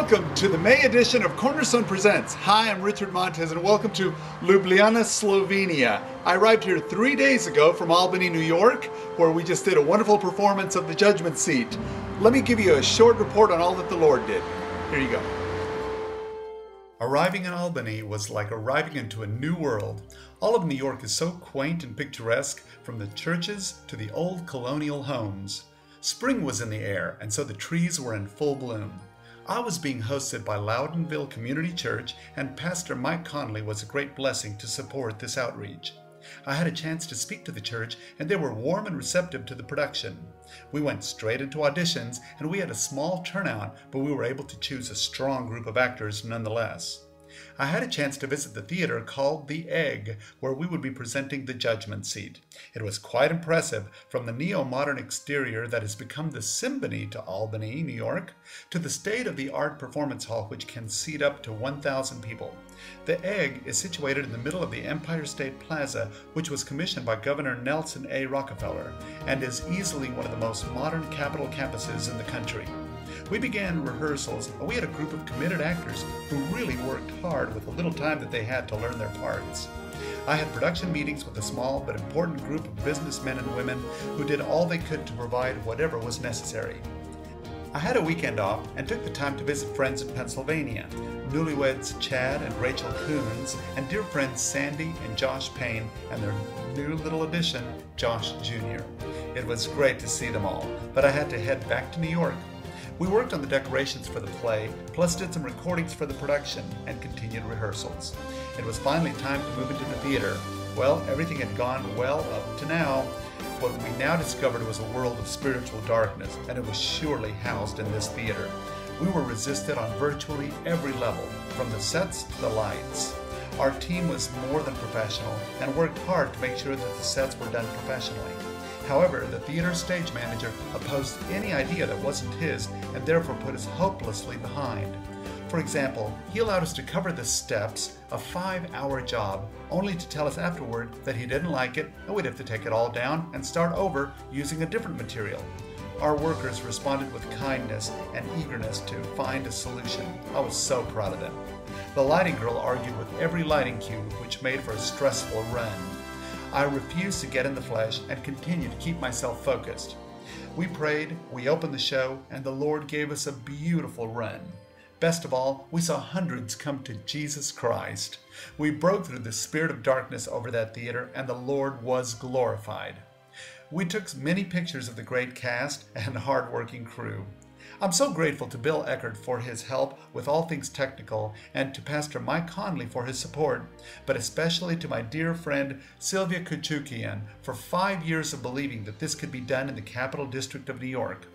Welcome to the May edition of Cornerstone Presents. Hi, I'm Richard Montez and welcome to Ljubljana, Slovenia. I arrived here 3 days ago from Albany, New York, where we just did a wonderful performance of the Judgment Seat. Let me give you a short report on all that the Lord did. Here you go. Arriving in Albany was like arriving into a new world. All of New York is so quaint and picturesque, from the churches to the old colonial homes. Spring was in the air, and so the trees were in full bloom. I was being hosted by Loudonville Community Church, and Pastor Mike Conley was a great blessing to support this outreach. I had a chance to speak to the church, and they were warm and receptive to the production. We went straight into auditions, and we had a small turnout, but we were able to choose a strong group of actors nonetheless. I had a chance to visit the theater called The Egg, where we would be presenting the Judgment Seat. It was quite impressive, from the neo-modern exterior that has become the Symphony to Albany, New York, to the state-of-the-art performance hall which can seat up to 1,000 people. The Egg is situated in the middle of the Empire State Plaza, which was commissioned by Governor Nelson A. Rockefeller, and is easily one of the most modern Capitol campuses in the country. We began rehearsals, and we had a group of committed actors who really worked hard with the little time that they had to learn their parts. I had production meetings with a small but important group of businessmen and women who did all they could to provide whatever was necessary. I had a weekend off and took the time to visit friends in Pennsylvania, newlyweds Chad and Rachel Coons, and dear friends Sandy and Josh Payne and their new little addition, Josh Jr. It was great to see them all, but I had to head back to New York. We worked on the decorations for the play, plus did some recordings for the production and continued rehearsals. It was finally time to move into the theater. Well, everything had gone well up to now. What we now discovered was a world of spiritual darkness, and it was surely housed in this theater. We were resisted on virtually every level, from the sets to the lights. Our team was more than professional and worked hard to make sure that the sets were done professionally. However, the theater stage manager opposed any idea that wasn't his and therefore put us hopelessly behind. For example, he allowed us to cover the steps, a 5-hour job, only to tell us afterward that he didn't like it and we'd have to take it all down and start over using a different material. Our workers responded with kindness and eagerness to find a solution. I was so proud of them. The lighting girl argued with every lighting cue, which made for a stressful run. I refused to get in the flesh and continued to keep myself focused. We prayed, we opened the show, and the Lord gave us a beautiful run. Best of all, we saw hundreds come to Jesus Christ. We broke through the spirit of darkness over that theater, and the Lord was glorified. We took many pictures of the great cast and hard-working crew. I'm so grateful to Bill Eckert for his help with all things technical and to Pastor Mike Conley for his support, but especially to my dear friend Sylvia Kuchukian for 5 years of believing that this could be done in the Capital District of New York.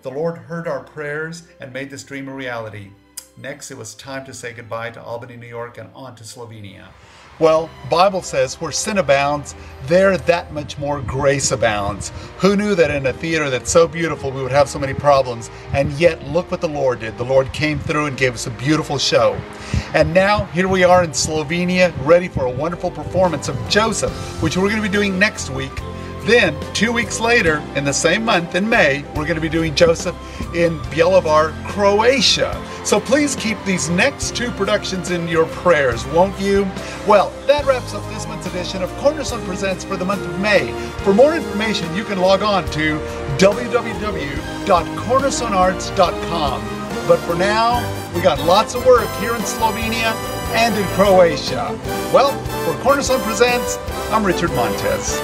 The Lord heard our prayers and made this dream a reality. Next, it was time to say goodbye to Albany, New York and on to Slovenia. Well, Bible says where sin abounds, there that much more grace abounds. Who knew that in a theater that's so beautiful we would have so many problems? And yet, look what the Lord did. The Lord came through and gave us a beautiful show. And now, here we are in Slovenia, ready for a wonderful performance of Joseph, which we're going to be doing next week. Then, 2 weeks later, in the same month, in May, we're going to be doing Joseph in Bjelovar, Croatia. So please keep these next 2 productions in your prayers, won't you? Well, that wraps up this month's edition of Cornerstone Presents for the month of May. For more information, you can log on to www.cornerstonearts.com. But for now, we got lots of work here in Slovenia and in Croatia. Well, for Cornerstone Presents, I'm Richard Montez.